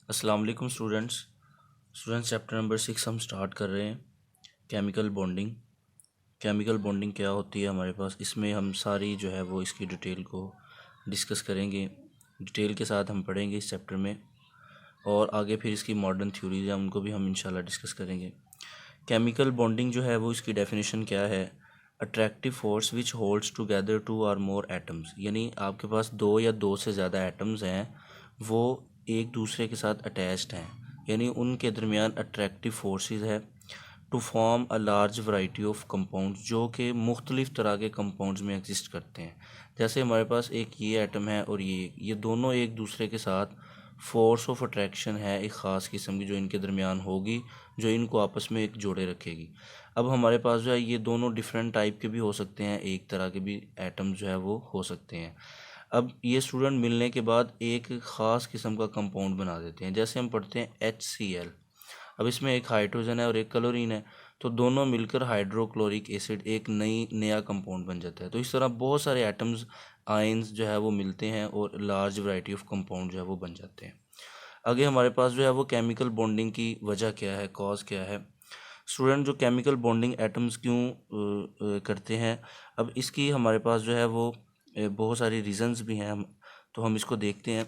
अस्सलाम वालेकुम students chapter number 6 हम स्टार्ट कर रहे हैं। Chemical bonding. केमिकल बॉन्डिंग क्या होती है हमारे पास, इसमें हम सारी जो है वो इसकी डिटेल को डिस्कस करेंगे। डिटेल के साथ हम पढ़ेंगे इस चैप्टर में, और आगे फिर इसकी मॉडर्न थ्योरीज हैं उनको भी हम इंशाल्लाह डिस्कस करेंगे। केमिकल बॉन्डिंग जो है वो इसकी डेफिनेशन क्या है? Attractive force which holds together two और मोर एटम्स, यानी आपके पास दो या दो से ज़्यादा एटम्स हैं, वो एक दूसरे के साथ अटैच्ड हैं, यानी उनके दरमियान अट्रैक्टिव फोर्सेस है to form a large variety of compounds, जो कि मुख्तलिफ तरह के कंपाउंड्स में एग्जिस्ट करते हैं। जैसे हमारे पास एक ये एटम है और ये दोनों एक दूसरे के साथ फोर्स ऑफ अट्रैक्शन है एक ख़ास किस्म की जो इनके दरमियान होगी, जो इनको आपस में एक जोड़े रखेगी। अब हमारे पास जो है ये दोनों डिफरेंट टाइप के भी हो सकते हैं, एक तरह के भी एटम जो है वो हो सकते हैं। अब ये स्टूडेंट मिलने के बाद एक ख़ास किस्म का कंपाउंड बना देते हैं। जैसे हम पढ़ते हैं HCl। अब इसमें एक हाइड्रोजन है और एक क्लोरीन है, तो दोनों मिलकर हाइड्रोक्लोरिक एसिड एक नया कंपाउंड बन जाता है। तो इस तरह बहुत सारे एटम्स, आयंस जो है वो मिलते हैं और लार्ज वैरायटी ऑफ कंपाउंड जो है वो बन जाते हैं। आगे हमारे पास जो है वो केमिकल बॉन्डिंग की वजह क्या है, कॉज क्या है। स्टूडेंट जो केमिकल बॉन्डिंग एटम्स क्यों करते हैं, अब इसकी हमारे पास जो है वो बहुत सारी रीज़न्स भी हैं। तो हम इसको देखते हैं।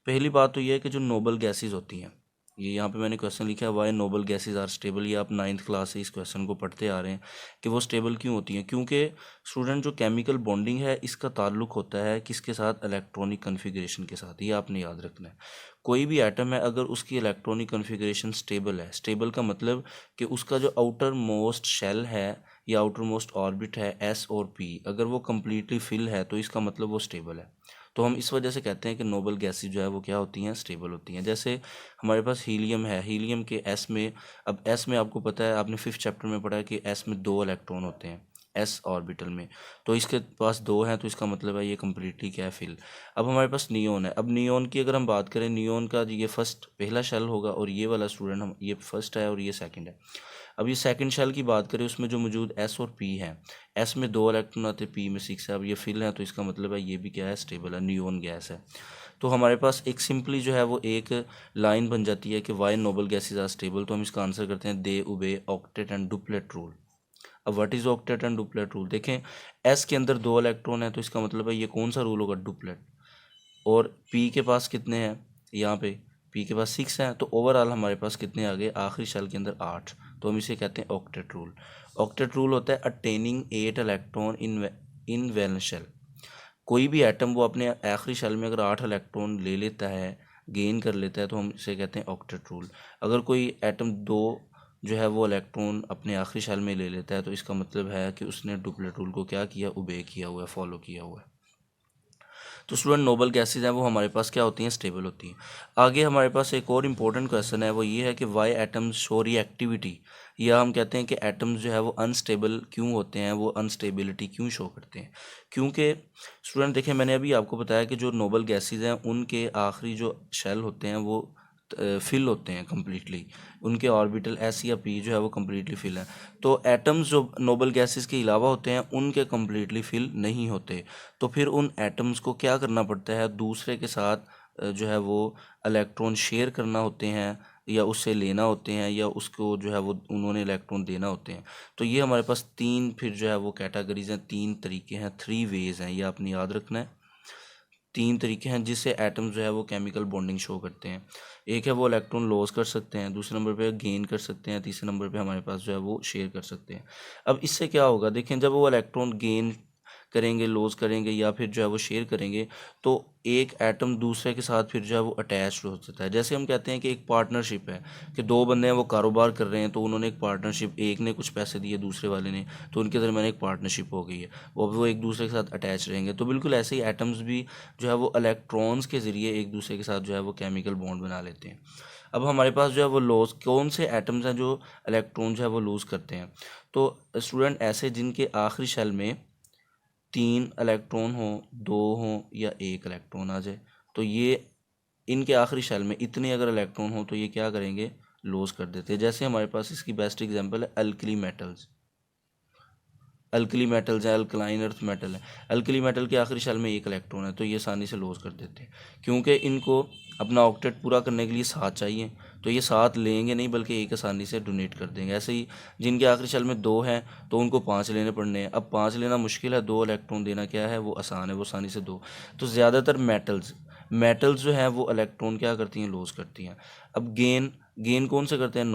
पहली बात तो ये है कि जो नोबल गैसेस होती हैं, ये यहाँ पे मैंने क्वेश्चन लिखा है, why noble gases are stable. ये आप 9th क्लास से इस क्वेश्चन को पढ़ते आ रहे हैं कि वो स्टेबल क्यों होती हैं। क्योंकि स्टूडेंट जो केमिकल बॉन्डिंग है इसका ताल्लुक होता है किसके साथ? इलेक्ट्रॉनिक कन्फिग्रेशन के साथ। ये आपने याद रखना है। कोई भी एटम है अगर उसकी इलेक्ट्रॉनिक कन्फिग्रेशन स्टेबल है, स्टेबल का मतलब कि उसका जो आउटर मोस्ट शेल है या आउटर मोस्ट ऑर्बिट है S और P, अगर वो कम्प्लीटली फिल है तो इसका मतलब वो स्टेबल है। तो हम इस वजह से कहते हैं कि नोबल गैसेस जो है वो क्या होती हैं? स्टेबल होती हैं। जैसे हमारे पास हीलियम है, हीलियम के S में, अब S में आपको पता है, आपने 5th चैप्टर में पढ़ा है कि S में 2 इलेक्ट्रॉन होते हैं S ऑर्बिटल में। तो इसके पास 2 हैं, तो इसका मतलब है ये कम्प्लीटली क्या है? फिल। अब हमारे पास नियोन है। अब नियोन की अगर हम बात करें, नियोन का ये फर्स्ट पहला शेल होगा और ये वाला स्टूडेंट हम ये फर्स्ट है और ये सेकंड है। अब ये सेकंड शेल की बात करें, उसमें जो मौजूद S और P है, S में 2 इलेक्ट्रॉन आते हैं, P में 6 है। अब ये फिल है तो इसका मतलब है ये भी क्या है? स्टेबल है, नियोन गैस है। तो हमारे पास एक सिंपली जो है वो एक लाइन बन जाती है कि why noble gases are stable. तो हम इसका आंसर करते हैं they obey octet and duplet rule. अब what is octet and duplet rule? देखें, S के अंदर 2 इलेक्ट्रॉन है तो इसका मतलब है ये कौन सा रूल होगा? डुप्लेट। और P के पास कितने हैं? यहाँ पे P के पास 6 हैं, तो ओवरऑल हमारे पास कितने आ गए आखिरी शेल के अंदर? 8। तो हम इसे कहते हैं ऑक्टेट रूल। ऑक्टेट रूल होता है attaining 8 electron in valence shell. कोई भी एटम वो अपने आखिरी शेल में अगर 8 इलेक्ट्रॉन ले लेता है, गेन कर लेता है, तो हम इसे कहते हैं ऑक्टेट रूल। अगर कोई एटम 2 जो है वो इलेक्ट्रॉन अपने आखिरी शेल में ले लेता है, तो इसका मतलब है कि उसने डुप्लेट रूल को क्या किया? ओबे किया हुआ है, फॉलो किया हुआ है। तो स्टूडेंट नोबल गैसेज हैं वो हमारे पास क्या होती हैं? स्टेबल होती हैं। आगे हमारे पास एक और इम्पोर्टेंट क्वेश्चन है, वो ये है कि वाई एटम्स शो रिएक्टिविटी, या हम कहते हैं कि एटम्स जो है वो अनस्टेबल क्यों होते हैं, वो अनस्टेबिलिटी क्यों शो करते हैं। क्योंकि स्टूडेंट देखें, मैंने अभी आपको बताया कि जो नोबल गैसेज हैं उनके आखिरी जो शेल होते हैं वो फिल होते हैं कम्प्लीटली, उनके ऑर्बिटल S या P जो है वो कम्प्लीटली फिल है। तो एटम्स जो नोबल गैसेस के अलावा होते हैं उनके कम्प्लीटली फिल नहीं होते। तो फिर उन एटम्स को क्या करना पड़ता है? दूसरे के साथ जो है वो इलेक्ट्रॉन शेयर करना होते हैं, या उससे लेना होते हैं, या उसको जो है वो उन्होंने इलेक्ट्रॉन देना होते हैं। तो ये हमारे पास 3 फिर जो है वो कैटेगरीज हैं, 3 तरीके हैं, 3 वेज हैं, ये आपने याद रखना है। 3 तरीके हैं जिससे एटम्स जो है वो केमिकल बॉन्डिंग शो करते हैं। एक है वो इलेक्ट्रॉन लॉस कर सकते हैं, दूसरे नंबर पे गेन कर सकते हैं, तीसरे नंबर पे हमारे पास जो है वो शेयर कर सकते हैं। अब इससे क्या होगा? देखें, जब वो इलेक्ट्रॉन गेन करेंगे, लॉस करेंगे, या फिर जो है वो शेयर करेंगे, तो एक एटम दूसरे के साथ फिर जो है वो अटैच हो सकता है। जैसे हम कहते हैं कि एक पार्टनरशिप है कि 2 बंदे हैं वो कारोबार कर रहे हैं, तो उन्होंने एक पार्टनरशिप, एक ने कुछ पैसे दिए दूसरे वाले ने, तो उनके दरमियान एक पार्टनरशिप हो गई है, वो एक दूसरे के साथ अटैच रहेंगे। तो बिल्कुल ऐसे ही एटम्स भी जो है वो इलेक्ट्रॉन्स के ज़रिए एक दूसरे के साथ जो है वो केमिकल बॉन्ड बना लेते हैं। अब हमारे पास जो है वो लॉस, कौन से एटम्स हैं जो इलेक्ट्रॉन जो है वो लूज़ करते हैं? तो स्टूडेंट ऐसे जिनके आखिरी शेल में 3 इलेक्ट्रॉन हो, 2 हो, या 1 इलेक्ट्रॉन आ जाए, तो ये इनके आखिरी शेल में इतने अगर इलेक्ट्रॉन हो तो ये क्या करेंगे? लॉस कर देते हैं। जैसे हमारे पास इसकी बेस्ट एग्जांपल है अल्कली मेटल्स। अल्कली मेटल्स हैं, अल्कलाइन अर्थ मेटल है। अल्कली मेटल के आखिरी शेल में एक इलेक्ट्रॉन है, तो ये आसानी से लॉस कर देते हैं, क्योंकि इनको अपना ऑक्टेट पूरा करने के लिए 7 चाहिए, तो ये 7 लेंगे नहीं बल्कि एक आसानी से डोनेट कर देंगे। ऐसे ही जिनके आखिरी शेल में 2 हैं तो उनको 5 लेने पड़ने हैं। अब 5 लेना मुश्किल है, 2 इलेक्ट्रॉन देना क्या है वो आसान है, वो आसानी से 2। तो ज़्यादातर मेटल्स जो हैं वो इलेक्ट्रॉन क्या करती हैं, लॉस करती हैं। अब गेन कौन से करते हैं,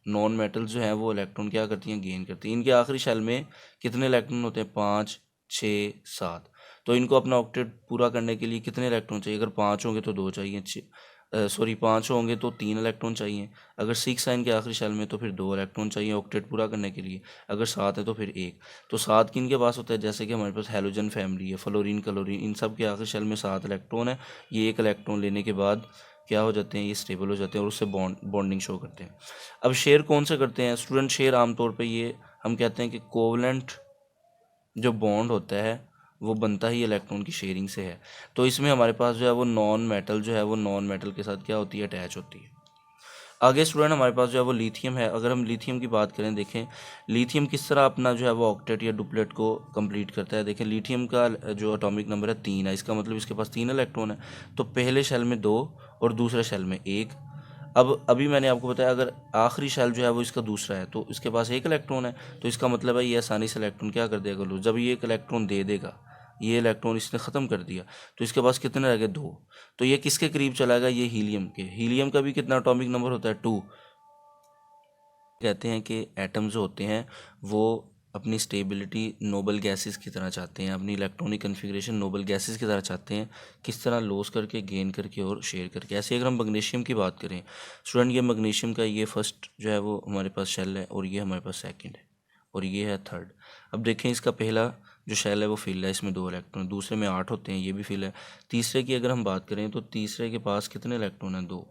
नॉन मेटल्स जो है वो इलेक्ट्रॉन क्या करती हैं, गेन करती हैं। इनके आखिरी शेल में कितने इलेक्ट्रॉन होते हैं, 5, 6, 7। तो इनको अपना ऑक्टेट पूरा करने के लिए कितने इलेक्ट्रॉन चाहिए, अगर 5 होंगे तो 2 चाहिए, 5 होंगे तो 3 इलेक्ट्रॉन चाहिए। अगर 6 है इनके आखिरी शेल में तो फिर 2 इलेक्ट्रॉन चाहिए ऑक्टेट पूरा करने के लिए। अगर 7 है तो फिर 1। तो 7 किन के पास होता है, जैसे कि हमारे पास हेलोजन फैमिली है, फ्लोरीन, क्लोरीन, इन सब के आखिरी शेल में 7 इलेक्ट्रॉन है। ये 1 इलेक्ट्रॉन लेने के बाद क्या हो जाते हैं, ये स्टेबल हो जाते हैं और उससे बॉन्डिंग शो करते हैं। अब शेयर कौन से करते हैं स्टूडेंट, शेयर आमतौर पे ये हम कहते हैं कि कोवलेंट जो बॉन्ड होता है वो बनता ही इलेक्ट्रॉन की शेयरिंग से है। तो इसमें हमारे पास जो है वो नॉन मेटल जो है वो नॉन मेटल के साथ क्या होती है, अटैच होती है। आगे स्टूडेंट हमारे पास जो है वो लिथियम है। अगर हम लिथियम की बात करें, देखें लिथियम किस तरह अपना जो है वो ऑक्टेट या डुप्लेट को कंप्लीट करता है। देखें लिथियम का जो एटॉमिक नंबर है 3 है, इसका मतलब इसके पास 3 इलेक्ट्रॉन है। तो पहले शेल में 2 और दूसरे शेल में 1। अब अभी मैंने आपको बताया अगर आखिरी शेल जो है वो इसका दूसरा है तो इसके पास 1 इलेक्ट्रॉन है, तो इसका मतलब है ये आसानी से इलेक्ट्रॉन क्या कर देगा, लो। जब ये 1 इलेक्ट्रॉन दे देगा, ये इलेक्ट्रॉन इसने ख़त्म कर दिया, तो इसके पास कितने रह गए, 2। तो ये किसके करीब चला गया, ये हीलियम के। हीलियम का भी कितना एटॉमिक नंबर होता है, 2। कहते हैं कि एटम्स जो होते हैं वो अपनी स्टेबिलिटी नोबल गैसेस की तरह चाहते हैं, अपनी इलेक्ट्रॉनिक कन्फिग्रेशन नोबल गैसेस की तरह चाहते हैं, किस तरह लॉस करके, गेन करके और शेयर करके। ऐसे अगर हम मैग्नीशियम की बात करें स्टूडेंट, ये मैग्नीशियम का ये फर्स्ट जो है वो हमारे पास शेल है और ये हमारे पास सेकंड है और ये है थर्ड। अब देखें इसका पहला जो शेल है वो फिल है, इसमें 2 इलेक्ट्रॉन, दूसरे में 8 होते हैं, ये भी फिल है। तीसरे की अगर हम बात करें तो तीसरे के पास कितने इलेक्ट्रॉन हैं, 2।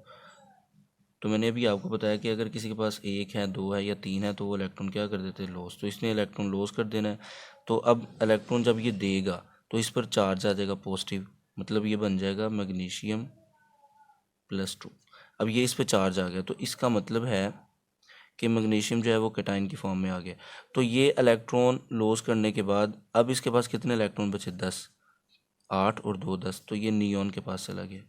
तो मैंने अभी आपको बताया कि अगर किसी के पास 1 है, 2 है या 3 है तो वो इलेक्ट्रॉन क्या कर देते हैं, लॉस। तो इसने इलेक्ट्रॉन लॉस कर देना है। तो अब इलेक्ट्रॉन जब ये देगा तो इस पर चार्ज आ जाएगा पॉजिटिव, मतलब ये बन जाएगा मैग्नीशियम +2। अब ये इस पर चार्ज आ गया तो इसका मतलब है कि मैग्नीशियम जो है वो कैटाइन की फॉर्म में आ गया। तो ये इलेक्ट्रॉन लॉस करने के बाद अब इसके पास कितने इलेक्ट्रॉन बचे, 10। 8 और 2 10, तो ये नियॉन के पास चला गया।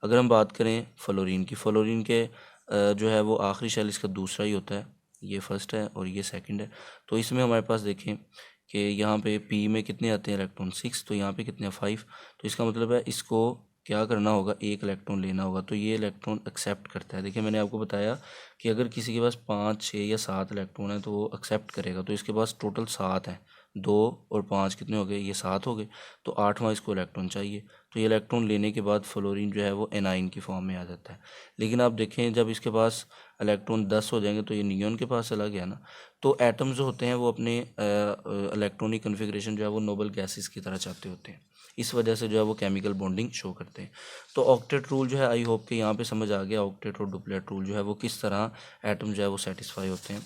अगर हम बात करें फ्लोरीन की, फ्लोरीन के जो है वो आखिरी शेल इसका दूसरा ही होता है, ये फर्स्ट है और ये सेकंड है। तो इसमें हमारे पास देखें कि यहाँ पे पी में कितने आते हैं इलेक्ट्रॉन, 6, तो यहाँ पे कितने हैं, 5। तो इसका मतलब है इसको क्या करना होगा, 1 इलेक्ट्रॉन लेना होगा। तो ये इलेक्ट्रॉन एक्सेप्ट करता है। देखिए मैंने आपको बताया कि अगर किसी के पास 5, 6 या 7 इलेक्ट्रॉन है तो वो एक्सेप्ट करेगा। तो इसके पास टोटल 7 हैं, 2 और 5 कितने हो गए, ये 7 हो गए। तो 8वां इसको इलेक्ट्रॉन चाहिए। तो ये इलेक्ट्रॉन लेने के बाद फ्लोरीन जो है वो एनाइन की फॉर्म में आ जाता है। लेकिन आप देखें जब इसके पास इलेक्ट्रॉन 10 हो जाएंगे तो ये नियॉन के पास चला गया ना। तो एटम्स जो होते हैं वो अपने इलेक्ट्रॉनिक कन्फिग्रेशन जो है वो नोबल गैसेस की तरह चाहते होते हैं, इस वजह से जो है वो केमिकल बॉन्डिंग शो करते हैं। तो ऑक्टेट रूल जो है आई होप कि यहाँ पे समझ आ गया, ऑक्टेट और डुप्लेट रूल जो है वो किस तरह एटम जो है वो सेटिस्फाई होते हैं।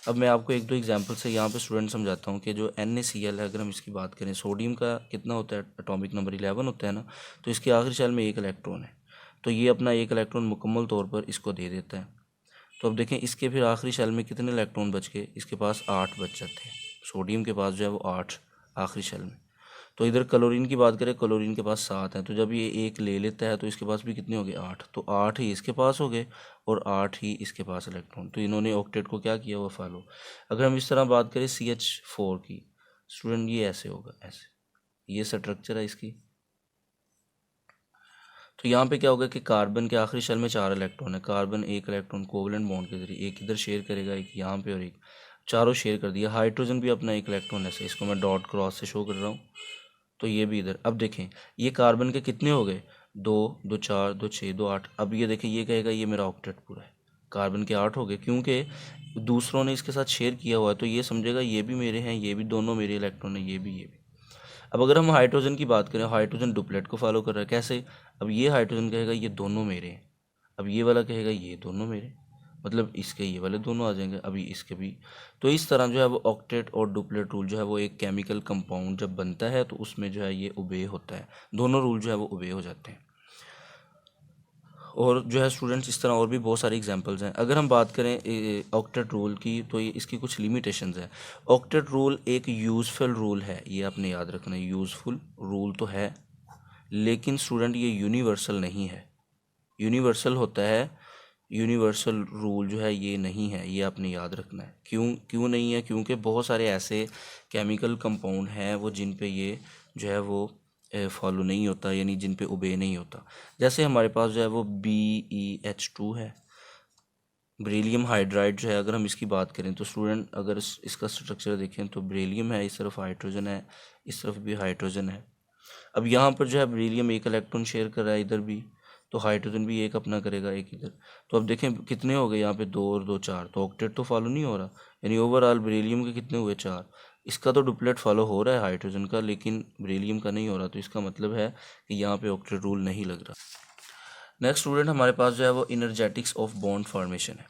अब मैं आपको 1-2 एग्जांपल से यहाँ पे स्टूडेंट समझाता हूँ कि जो NaCl है, अगर हम इसकी बात करें, सोडियम का कितना होता है, एटॉमिक नंबर 11 होता है ना। तो इसके आखिरी शेल में 1 इलेक्ट्रॉन है, तो ये अपना 1 इलेक्ट्रॉन मुकम्मल तौर पर इसको दे देता है। तो अब देखें इसके फिर आखिरी शेल में कितने इलेक्ट्रॉन बच गए, इसके पास 8 बच जाते हैं। सोडियम के पास जो है वो 8 आखिरी शेल में। तो इधर क्लोरीन की बात करें, क्लोरीन के पास 7 है, तो जब ये 1 ले लेता है तो इसके पास भी कितने हो गए, 8। तो 8 ही इसके पास हो गए और 8 ही इसके पास इलेक्ट्रॉन। तो इन्होंने ऑक्टेट को क्या किया, वो फॉलो। अगर हम इस तरह बात करें CH4 की स्टूडेंट, ये ऐसे होगा, ऐसे, ये स्ट्रक्चर है इसकी। तो यहाँ पे क्या होगा कि कार्बन के आखिरी शेल में 4 इलेक्ट्रॉन है, कार्बन 1 इलेक्ट्रॉन कोवलेंट बॉन्ड के जरिए एक इधर शेयर करेगा, एक यहाँ पे और एक, चारों शेयर कर दिया। हाइड्रोजन भी अपना 1 इलेक्ट्रॉन ऐसे, इसको मैं डॉट क्रॉस से शो कर रहा हूँ। तो ये भी इधर। अब देखें ये कार्बन के कितने हो गए, 2, 2 4, 2 6, 2 8। अब ये देखें ये कहेगा ये मेरा ऑक्टेट पूरा है, कार्बन के 8 हो गए, क्योंकि दूसरों ने इसके साथ शेयर किया हुआ है। तो ये समझेगा ये भी मेरे हैं, ये भी दोनों मेरे इलेक्ट्रॉन है, ये भी, ये भी। अब अगर हम हाइड्रोजन की बात करें, हाइड्रोजन डुप्लेट को फॉलो कर रहा है, कैसे। अब ये हाइड्रोजन कहेगा ये दोनों मेरे हैं, अब ये वाला कहेगा ये दोनों मेरे, मतलब इसके ये वाले दोनों आ जाएंगे, अभी इसके भी। तो इस तरह जो है वो ऑक्टेट और डुप्लेट रूल जो है वो एक केमिकल कंपाउंड जब बनता है तो उसमें जो है ये ओबे होता है, दोनों रूल जो है वो ओबे हो जाते हैं। और जो है स्टूडेंट्स इस तरह और भी बहुत सारी एग्जांपल्स हैं। अगर हम बात करें ऑक्टेट रूल की, तो ये इसकी कुछ लिमिटेशंस हैं। ऑक्टेट रूल एक यूज़फुल रूल है, ये आपने याद रखना है। यूज़फुल रूल तो है, लेकिन स्टूडेंट ये यूनिवर्सल नहीं है। यूनिवर्सल होता है, यूनिवर्सल रूल जो है ये नहीं है, ये आपने याद रखना है। क्यों क्यों नहीं है? क्योंकि बहुत सारे ऐसे केमिकल कंपाउंड हैं वो जिन पे ये जो है वो फॉलो नहीं होता, यानी जिन पे ओबे नहीं होता। जैसे हमारे पास जो है वो BeH2 है, बेरिलियम हाइड्राइड जो है। अगर हम इसकी बात करें तो स्टूडेंट अगर इसका स्ट्रक्चर देखें तो बेरिलियम है, इस तरफ हाइड्रोजन है, इस तरफ भी हाइड्रोजन है। अब यहाँ पर जो है बेरिलियम एक इलेक्ट्रॉन शेयर कर रहा है इधर भी, तो हाइड्रोजन भी एक अपना करेगा, एक इधर। तो अब देखें कितने हो गए यहाँ पे, 2 और 2 4, तो ऑक्टेट तो फॉलो नहीं हो रहा। यानी ओवरऑल बेरिलियम के कितने हुए, 4। इसका तो डुप्लेट फॉलो हो रहा है हाइड्रोजन का, लेकिन बेरिलियम का नहीं हो रहा। तो इसका मतलब है कि यहाँ पे ऑक्टेट रूल नहीं लग रहा। नेक्स्ट स्टूडेंट हमारे पास जो है वो इनर्जेटिक्स ऑफ बॉन्ड फॉर्मेशन है।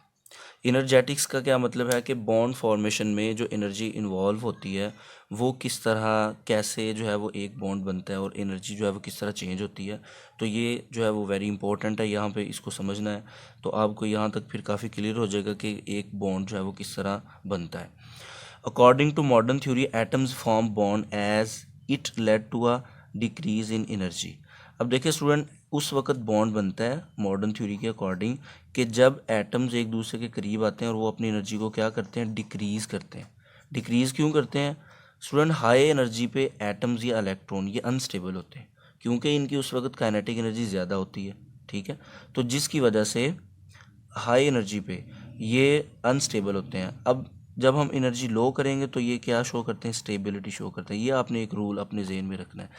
इनर्जेटिक्स का क्या मतलब है कि बॉन्ड फॉर्मेशन में जो एनर्जी इन्वॉल्व होती है वो किस तरह, कैसे जो है वो एक बॉन्ड बनता है और एनर्जी जो है वो किस तरह चेंज होती है। तो ये जो है वो वेरी इंपॉर्टेंट है, यहाँ पे इसको समझना है। तो आपको यहाँ तक फिर काफ़ी क्लियर हो जाएगा कि एक बॉन्ड जो है वो किस तरह बनता है। According to modern theory atoms form bond as it led to a decrease in energy. अब देखिए स्टूडेंट, उस वक्त बॉन्ड बनता है मॉडर्न थ्योरी के अकॉर्डिंग कि जब एटम्स एक दूसरे के करीब आते हैं और वो अपनी एनर्जी को क्या करते हैं, डिक्रीज़ करते हैं। डिक्रीज़ क्यों करते हैं स्टूडेंट? हाई एनर्जी पे एटम्स या इलेक्ट्रॉन ये अनस्टेबल होते हैं, क्योंकि इनकी उस वक्त काइनेटिक एनर्जी ज़्यादा होती है, ठीक है। तो जिसकी वजह से हाई एनर्जी पे ये अनस्टेबल होते हैं। अब जब हम एनर्जी लो करेंगे तो ये क्या शो करते हैं, स्टेबिलिटी शो करते हैं। ये आपने एक रूल अपने जहन में रखना है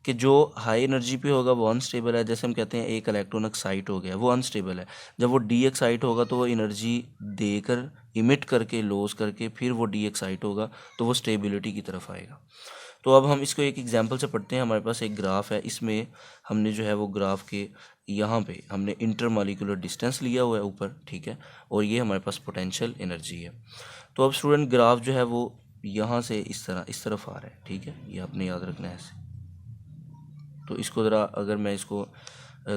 कि जो हाई एनर्जी पे होगा वो अनस्टेबल है। जैसे हम कहते हैं एक इलेक्ट्रॉन एक्साइट हो गया, वो अनस्टेबल है। जब वो डी एक्साइट होगा तो वो एनर्जी देकर, इमिट करके, लॉस करके, फिर वो डी एक्साइट होगा तो वो स्टेबिलिटी की तरफ आएगा। तो अब हम इसको एक एग्जांपल से पढ़ते हैं। हमारे पास एक ग्राफ है, इसमें हमने जो है वो ग्राफ के यहाँ पे हमने इंटरमॉलिक्यूलर डिस्टेंस लिया हुआ है ऊपर, ठीक है, और ये हमारे पास पोटेंशियल एनर्जी है। तो अब स्टूडेंट ग्राफ जो है वो यहाँ से इस तरह इस तरफ आ रहा है, ठीक है, ये आपने याद रखना है ऐसे। तो इसको ज़रा अगर मैं इसको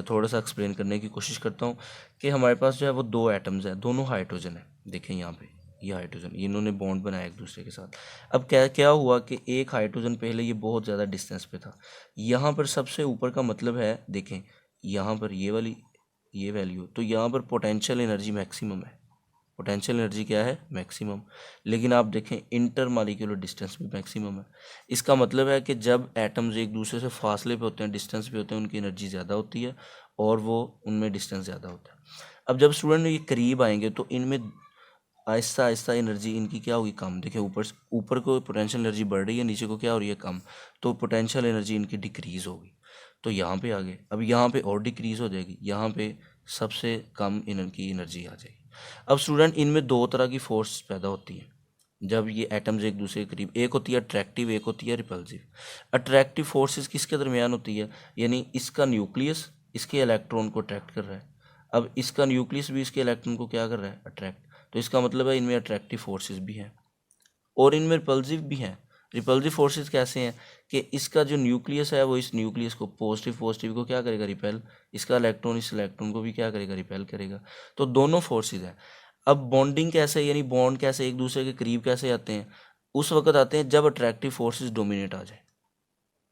थोड़ा सा एक्सप्लेन करने की कोशिश करता हूँ कि हमारे पास जो है वो 2 एटम्स हैं, दोनों हाइड्रोजन है। देखें यहाँ पे ये हाइड्रोजन, इन्होंने बॉन्ड बनाया एक दूसरे के साथ। अब क्या क्या हुआ कि एक हाइड्रोजन पहले ये बहुत ज़्यादा डिस्टेंस पे था, यहाँ पर सबसे ऊपर का मतलब है, देखें यहाँ पर ये वाली ये वैल्यू, तो यहाँ पर पोटेंशियल एनर्जी मैक्सिमम है। पोटेंशियल एनर्जी क्या है, मैक्सिमम। लेकिन आप देखें इंटर मालिक्यूलर डिस्टेंस भी मैक्सिमम है। इसका मतलब है कि जब एटम्स एक दूसरे से फासले पे होते हैं, डिस्टेंस पे होते हैं, उनकी एनर्जी ज़्यादा होती है और वो उनमें डिस्टेंस ज़्यादा होता है। अब जब स्टूडेंट ये करीब आएंगे तो इनमें आहिस्ता आहिस्ता एनर्जी इनकी क्या होगी, कम। देखिए ऊपर को पोटेंशियल एनर्जी बढ़ रही है, नीचे को क्या हो रही है, कम। तो पोटेंशियल एनर्जी इनकी डिक्रीज़ होगी। तो यहाँ पे आ गए, अब यहाँ पे और डिक्रीज़ हो जाएगी, यहाँ पे सबसे कम इनकी एनर्जी आ जाएगी। अब स्टूडेंट इनमें 2 तरह की फोर्स पैदा होती हैं जब ये एटम्स एक दूसरे के करीब। एक होती है अट्रैक्टिव, एक होती है रिपल्सिव। अट्रैक्टिव फोर्सेस किसके दरमियान होती है, यानी इसका न्यूक्लियस इसके इलेक्ट्रॉन को अट्रैक्ट कर रहा है। अब इसका न्यूक्लियस भी इसके इलेक्ट्रॉन को क्या कर रहा है, अट्रैक्ट। तो इसका मतलब है इनमें अट्रैक्टिव फोर्सेस भी हैं और इनमें रिपल्सिव भी हैं। रिपल्सिव फोर्सेस कैसे हैं कि इसका जो न्यूक्लियस है वो इस न्यूक्लियस को, पॉजिटिव पॉजिटिव को क्या करेगा, रिपेल। इसका इलेक्ट्रॉन इस इलेक्ट्रॉन को भी क्या करेगा, रिपेल करेगा। तो दोनों फोर्सेस हैं। अब बॉन्डिंग कैसे, यानी बॉन्ड कैसे एक दूसरे के करीब कैसे आते हैं, उस वक्त आते हैं जब अट्रैक्टिव फोर्सेस डोमिनेट आ जाए।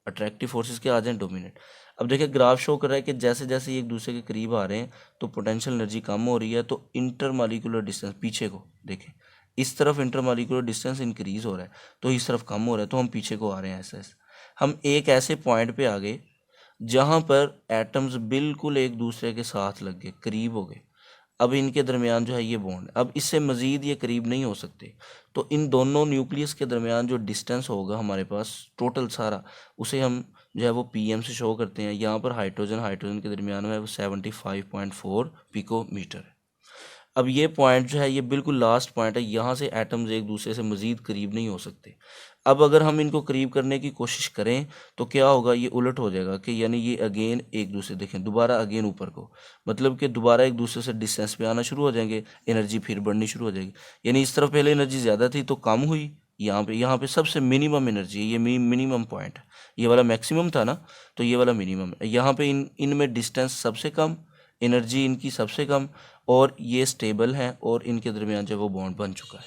अट्रैक्टिव फोर्सेस क्या आ जाए, डोमिनेट। अब देखिए ग्राफ शो कर रहा है कि जैसे जैसे ये एक दूसरे के करीब आ रहे हैं तो पोटेंशियल एनर्जी कम हो रही है। तो इंटरमॉलिक्यूलर डिस्टेंस, पीछे को देखें, इस तरफ इंटरमॉलिक्यूलर डिस्टेंस इंक्रीज हो रहा है, तो इस तरफ कम हो रहा है, तो हम पीछे को आ रहे हैं ऐसे ऐसे। हम एक ऐसे पॉइंट पे आ गए जहाँ पर एटम्स बिल्कुल एक दूसरे के साथ लग गए, करीब हो गए। अब इनके दरमियान जो है ये बॉन्ड, अब इससे मज़ीद ये करीब नहीं हो सकते। तो इन दोनों न्यूक्लियस के दरमियान जो डिस्टेंस होगा हमारे पास टोटल सारा, उसे हम जो है वो PM से शो करते हैं। यहाँ पर हाइड्रोजन हाइड्रोजन के दरमियान में वो 75.4 पिकोमीटर है। अब ये पॉइंट जो है ये बिल्कुल लास्ट पॉइंट है, यहाँ से एटम्स एक दूसरे से मज़ीद करीब नहीं हो सकते। अब अगर हम इनको करीब करने की कोशिश करें तो क्या होगा, ये उलट हो जाएगा कि यानी ये अगेन एक दूसरे, देखें दोबारा अगेन ऊपर को, मतलब कि दोबारा एक दूसरे से डिस्टेंस पे आना शुरू हो जाएंगे, एनर्जी फिर बढ़नी शुरू हो जाएगी। यानी इस तरफ पहले एनर्जी ज़्यादा थी तो कम हुई, यहाँ पे सबसे मिनिमम एनर्जी है, ये मिनिमम पॉइंट है। ये वाला मैक्सिमम था ना, तो ये वाला मिनिमम है। यहाँ पे इनमें डिस्टेंस सबसे कम, एनर्जी इनकी सबसे कम, और ये स्टेबल हैं और इनके दरमियान जो वो बॉन्ड बन चुका है।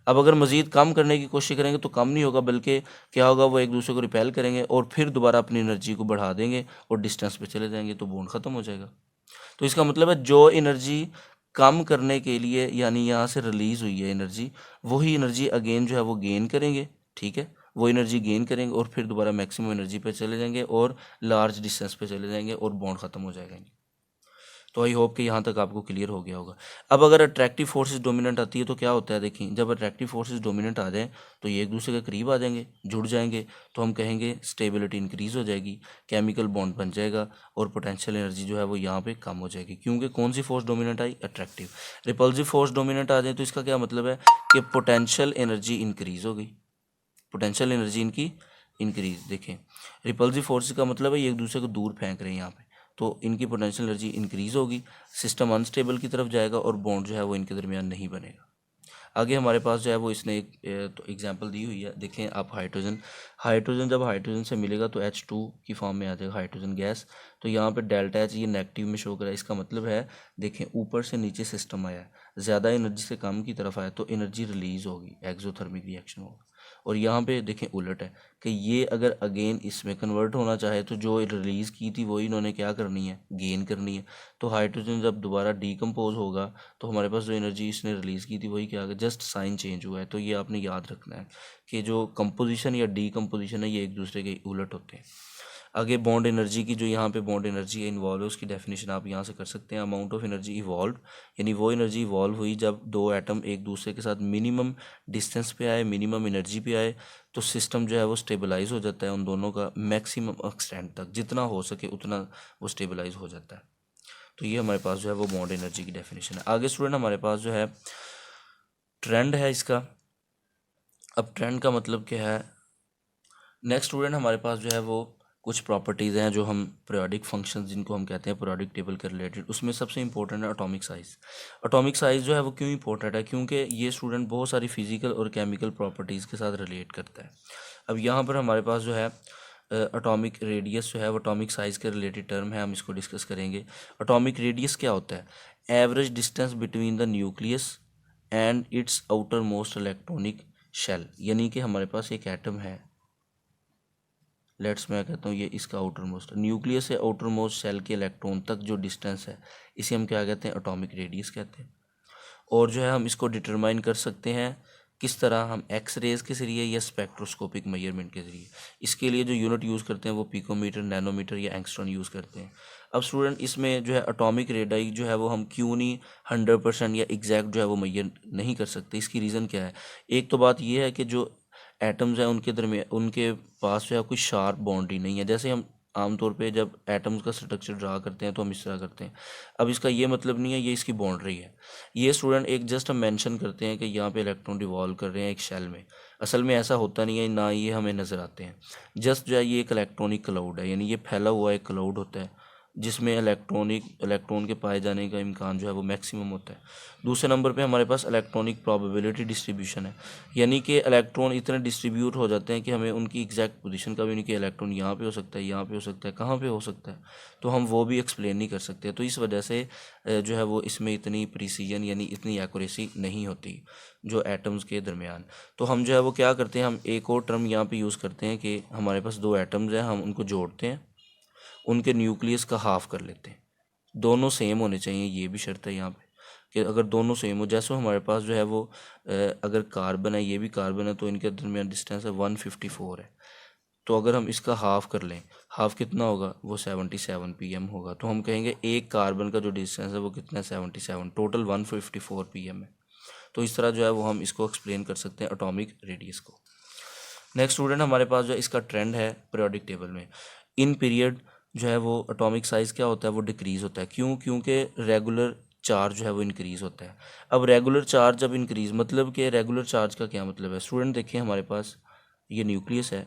अब अगर मज़ीद कम करने की कोशिश करेंगे तो कम नहीं होगा, बल्कि क्या होगा, वो एक दूसरे को रिपेल करेंगे और फिर दोबारा अपनी एनर्जी को बढ़ा देंगे और डिस्टेंस पे चले जाएंगे, तो बॉन्ड ख़त्म हो जाएगा। तो इसका मतलब है जो एनर्जी कम करने के लिए यानी यहाँ से रिलीज़ हुई है एनर्जी, वही एनर्जी अगेन जो है वो गेन करेंगे, ठीक है, वो एनर्जी गेन करेंगे और फिर दोबारा मैक्सिमम एनर्जी पे चले जाएंगे और लार्ज डिस्टेंस पे चले जाएंगे और बॉन्ड ख़त्म हो जाएगा। तो आई होप कि यहाँ तक आपको क्लियर हो गया होगा। अब अगर अट्रैक्टिव फोर्सेस डोमिनेंट आती है तो क्या होता है, देखिए जब अट्रैक्टिव फोर्सेस डोमिनेंट आ जाएँ तो ये एक दूसरे के करीब आ जाएंगे, जुड़ जाएंगे, तो हम कहेंगे स्टेबिलिटी इंक्रीज़ हो जाएगी, केमिकल बॉन्ड बन जाएगा और पोटेंशियल एनर्जी जो है वो यहाँ पे कम हो जाएगी, क्योंकि कौन सी फोर्स डोमिनेंट आई, अट्रैक्टिव। रिपल्सिव फोर्स डोमिनेंट आ जाए तो इसका क्या मतलब है कि पोटेंशियल एनर्जी इंक्रीज़ हो गई, पोटेंशियल एनर्जी इनकी इंक्रीज। देखें रिपल्सिव फोर्स का मतलब है ये एक दूसरे को दूर फेंक रहे हैं यहाँ पे, तो इनकी पोटेंशियल एनर्जी इंक्रीज होगी, सिस्टम अनस्टेबल की तरफ जाएगा और बॉन्ड जो है वो इनके दरमियान नहीं बनेगा। आगे हमारे पास जो है वो इसने एक तो एग्जांपल दी हुई है, देखें आप हाइड्रोजन, हाइड्रोजन जब हाइड्रोजन से मिलेगा तो H2 की फॉर्म में आ जाएगा हाइड्रोजन गैस, तो यहाँ पे डेल्टा H ये नेगेटिव में शो कर रहा है, इसका मतलब है देखें ऊपर से नीचे सिस्टम आया है, ज़्यादा एनर्जी से कम की तरफ आया तो एनर्जी रिलीज़ होगी, एक्सोथर्मिक रिएक्शन होगा। और यहाँ पे देखें उलट है कि ये अगर अगेन इसमें कन्वर्ट होना चाहे तो जो रिलीज़ की थी वही इन्होंने क्या करनी है, गेन करनी है। तो हाइड्रोजन जब दोबारा डीकम्पोज होगा तो हमारे पास जो एनर्जी इसने रिलीज़ की थी वही क्या है, जस्ट साइन चेंज हुआ है। तो ये आपने याद रखना है कि जो कंपोजिशन या डीकम्पोजिशन है ये एक दूसरे के उलट होते हैं। आगे बॉन्ड एनर्जी की, जो यहाँ पे बॉन्ड एनर्जी इन्वॉल्व है उसकी डेफिनेशन आप यहाँ से कर सकते हैं। अमाउंट ऑफ एनर्जी इवॉल्व, यानी वो एनर्जी इवॉल्व हुई जब दो एटम एक दूसरे के साथ मिनिमम डिस्टेंस पे आए, मिनिमम एनर्जी पे आए, तो सिस्टम जो है वो स्टेबलाइज हो जाता है उन दोनों का मैक्सिमम एक्सटेंट तक, जितना हो सके उतना वो स्टेबलाइज हो जाता है। तो ये हमारे पास जो है वो बॉन्ड एनर्जी की डेफिनेशन है। आगे स्टूडेंट हमारे पास जो है ट्रेंड है इसका। अब ट्रेंड का मतलब क्या है, नेक्स्ट स्टूडेंट हमारे पास जो है वो कुछ प्रॉपर्टीज़ हैं जो हम पीरियोडिक फंक्शंस जिनको हम कहते हैं पीरियोडिक टेबल के रिलेटेड, उसमें सबसे इंपॉर्टेंट है एटॉमिक साइज़। एटॉमिक साइज़ जो है वो क्यों इंपॉर्टेंट है, क्योंकि ये स्टूडेंट बहुत सारी फिजिकल और केमिकल प्रॉपर्टीज़ के साथ रिलेट करता है। अब यहाँ पर हमारे पास जो है एटॉमिक रेडियस जो है वो एटॉमिक साइज़ के रिलेटेड टर्म है, हम इसको डिस्कस करेंगे। एटॉमिक रेडियस क्या होता है, average distance between the nucleus and its outermost electronic shell, यानी कि हमारे पास एक एटम है, लेट्स मैं कहता हूँ ये इसका आउटर मोस्ट, न्यूक्लियस से आउटर मोस्ट सेल के इलेक्ट्रॉन तक जो डिस्टेंस है इसे हम क्या कहते हैं, एटॉमिक रेडियस कहते हैं। और जो है हम इसको डिटरमाइन कर सकते हैं किस तरह, हम एक्स रेज़ के ज़रिए या स्पेक्ट्रोस्कोपिक मेजरमेंट के ज़रिए। इसके लिए जो यूनिट यूज़ करते हैं वो पिकोमीटर, नैनोमीटर या एंगस्ट्रॉन यूज़ करते हैं। अब स्टूडेंट इसमें जो है एटॉमिक रेडाई जो है वो हम क्यों नहीं 100% या एग्जैक्ट जो है वो मेजर नहीं कर सकते, इसकी रीज़न क्या है। एक तो बात ये है कि जो एटम्स हैं उनके दरमियान उनके पास जो है कोई शार्प बाउंड्री नहीं है। जैसे हम आमतौर पे जब एटम्स का स्ट्रक्चर ड्रा करते हैं तो हम इस तरह करते हैं। अब इसका ये मतलब नहीं है ये इसकी बाउंड्री है, ये स्टूडेंट एक जस्ट हम मेंशन करते हैं कि यहाँ पे इलेक्ट्रॉन रिवॉल्व कर रहे हैं एक शेल में, असल में ऐसा होता नहीं है, ना ये हमें नज़र आते हैं। जस्ट जो है ये एक इलेक्ट्रॉनिक क्लाउड है, यानी ये फैला हुआ एक क्लाउड होता है जिसमें इलेक्ट्रॉन के पाए जाने का इम्कान जो है वो मैक्सिमम होता है। दूसरे नंबर पे हमारे पास इलेक्ट्रॉनिक प्रोबेबिलिटी डिस्ट्रीब्यूशन है, यानी कि इलेक्ट्रॉन इतने डिस्ट्रीब्यूट हो जाते हैं कि हमें उनकी एग्जैक्ट पोजीशन का भी नहीं, कि इलेक्ट्रॉन यहाँ पे हो सकता है, यहाँ पे हो सकता है, कहाँ पे हो सकता है, तो हम वो भी एक्सप्लेन नहीं कर सकते। तो इस वजह से जो है वो इसमें इतनी प्रिसीजन यानी इतनी एक्यूरेसी नहीं होती जो एटम्स के दरमियान। तो हम जो है वो क्या करते हैं, हम एक और टर्म यहाँ पे यूज़ करते हैं कि हमारे पास दो एटम्स हैं, हम उनको जोड़ते हैं, उनके न्यूक्लियस का हाफ कर लेते हैं। दोनों सेम होने चाहिए, ये भी शर्त है यहाँ पे कि अगर दोनों सेम हो, जैसे हमारे पास जो है वो अगर कार्बन है ये भी कार्बन है तो इनके दरमियान डिस्टेंस है 154 है, तो अगर हम इसका हाफ कर लें, हाफ कितना होगा, वो 77 pm होगा, तो हम कहेंगे एक कार्बन का जो डिस्टेंस है वो कितना है 77, टोटल 154 pm है। तो इस तरह जो है वो हम इसको एक्सप्लेन कर सकते हैं एटॉमिक रेडियस को। नेक्स्ट स्टूडेंट हमारे पास जो है इसका ट्रेंड है पीरियोडिक टेबल में, इन पीरियड जो है वो एटॉमिक साइज़ क्या होता है वो डिक्रीज़ होता है। क्यों, क्योंकि रेगुलर चार्ज जो है वो इंक्रीज़ होता है। अब रेगुलर चार्ज जब इंक्रीज़, मतलब कि रेगुलर चार्ज का क्या मतलब है स्टूडेंट, देखिए हमारे पास ये न्यूक्लियस है।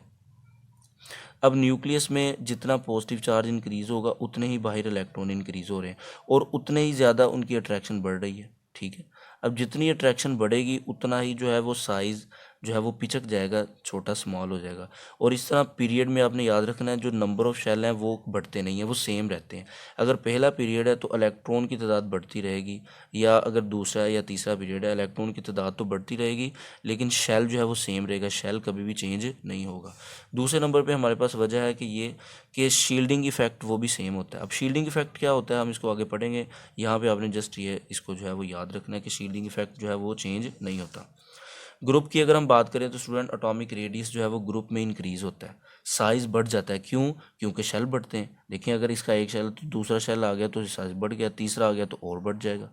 अब न्यूक्लियस में जितना पॉजिटिव चार्ज इंक्रीज़ होगा उतने ही बाहर इलेक्ट्रॉन इंक्रीज़ हो रहे हैं और उतने ही ज़्यादा उनकी अट्रैक्शन बढ़ रही है, ठीक है। अब जितनी अट्रैक्शन बढ़ेगी उतना ही जो है वो साइज़ जो है वो पिचक जाएगा, छोटा स्मॉल हो जाएगा। और इस तरह पीरियड में आपने याद रखना है जो नंबर ऑफ़ शेल हैं वो बढ़ते नहीं हैं, वो सेम रहते हैं। अगर पहला पीरियड है तो इलेक्ट्रॉन की तादाद बढ़ती रहेगी, या अगर दूसरा या तीसरा पीरियड है इलेक्ट्रॉन की तादाद तो बढ़ती रहेगी लेकिन शेल जो है वो सेम रहेगा, शेल कभी भी चेंज नहीं होगा। दूसरे नंबर पे हमारे पास वजह है कि ये कि शील्डिंग इफेक्ट वो भी सेम होता है। अब शील्डिंग इफेक्ट क्या होता है हम इसको आगे पढ़ेंगे, यहाँ पे आपने जस्ट ये इसको जो है वो याद रखना है कि शील्डिंग इफेक्ट जो है वो चेंज नहीं होता। ग्रुप की अगर हम बात करें तो स्टूडेंट एटॉमिक रेडियस जो है वो ग्रुप में इंक्रीज होता है, साइज़ बढ़ जाता है। क्यों? क्योंकि शेल बढ़ते हैं। देखिए अगर इसका एक शेल तो दूसरा शेल आ गया तो साइज़ बढ़ गया, तीसरा आ गया तो और बढ़ जाएगा।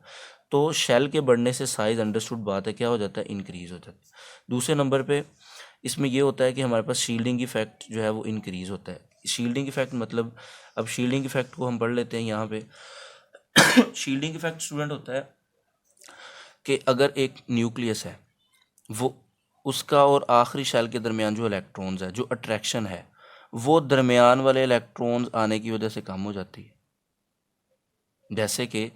तो शेल के बढ़ने से साइज़ अंडरस्टूड बात है क्या हो जाता है, इंक्रीज़ हो जाता है। दूसरे नंबर पे इसमें ये होता है कि हमारे पास शील्डिंग इफेक्ट जो है वो इंक्रीज़ होता है। शील्डिंग इफेक्ट मतलब, अब शील्डिंग इफेक्ट को हम पढ़ लेते हैं यहाँ पे। शील्डिंग इफेक्ट स्टूडेंट होता है कि अगर एक न्यूक्लियस है, वो उसका और आखिरी शेल के दरमियान जो इलेक्ट्रॉन्स है, जो अट्रैक्शन है, वो दरमियान वाले इलेक्ट्रॉन्स आने की वजह से कम हो जाती है। जैसे कि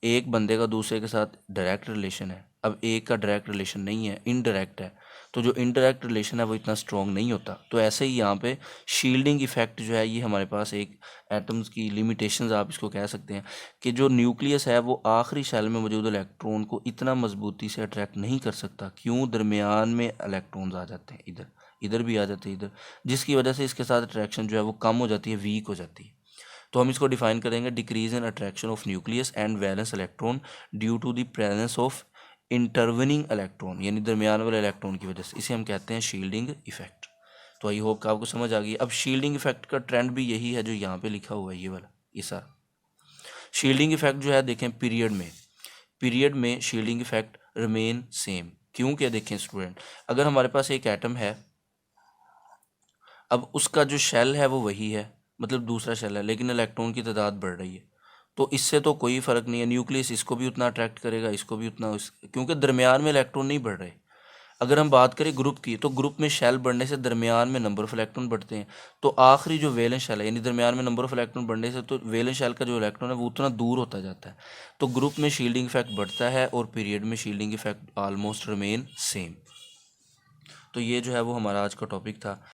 एक बंदे का दूसरे के साथ डायरेक्ट रिलेशन है, अब एक का डायरेक्ट रिलेशन नहीं है, इनडायरेक्ट है, तो जो इनडायरेक्ट रिलेशन है वो इतना स्ट्रॉन्ग नहीं होता। तो ऐसे ही यहाँ पे शील्डिंग इफेक्ट जो है ये हमारे पास एक एटम्स की लिमिटेशंस आप इसको कह सकते हैं कि जो न्यूक्लियस है वो आखिरी शेल में मौजूद इलेक्ट्रॉन को इतना मजबूती से अट्रैक्ट नहीं कर सकता। क्यों? दरमियान में इलेक्ट्रॉन्स आ जाते हैं, इधर इधर भी आ जाते हैं इधर, जिसकी वजह से इसके साथ अट्रैक्शन जो है वो कम हो जाती है, वीक हो जाती है। तो हम इसको डिफाइन करेंगे, decrease in attraction of nucleus and valence electron due to the presence of intervening electron, यानी दरमियान वाले इलेक्ट्रॉन की वजह से। इसे हम कहते हैं शील्डिंग इफेक्ट। तो आई होप कि आपको समझ आ गई। अब शील्डिंग इफेक्ट का ट्रेंड भी यही है जो यहाँ पे लिखा हुआ है, ये वाला, ये सारा शील्डिंग इफेक्ट जो है देखें पीरियड में शील्डिंग इफेक्ट रिमेन सेम। क्यों? क्या देखें स्टूडेंट, अगर हमारे पास एक एटम है, अब उसका जो शेल है वो वही है, मतलब दूसरा शेल है, लेकिन इलेक्ट्रॉन की तादाद बढ़ रही है, तो इससे तो कोई फ़र्क नहीं है। न्यूक्लियस इसको भी उतना अट्रैक्ट करेगा, इसको भी उतना, क्योंकि दरमियान में इलेक्ट्रॉन नहीं बढ़ रहे। अगर हम बात करें ग्रुप की, तो ग्रुप में शेल बढ़ने से दरमियान में नंबर ऑफ इलेक्ट्रॉन बढ़ते हैं, तो आखिरी जो वैलेंस शेल है, यानी दरमियान में नंबर ऑफ इलेक्ट्रॉन बढ़ने से तो वैलेंस शेल का जो इलेक्ट्रॉन है वो उतना दूर होता जाता है। तो ग्रुप में शील्डिंग इफेक्ट बढ़ता है और पीरियड में shielding effect almost remain same. तो ये जो है वो हमारा आज का टॉपिक था।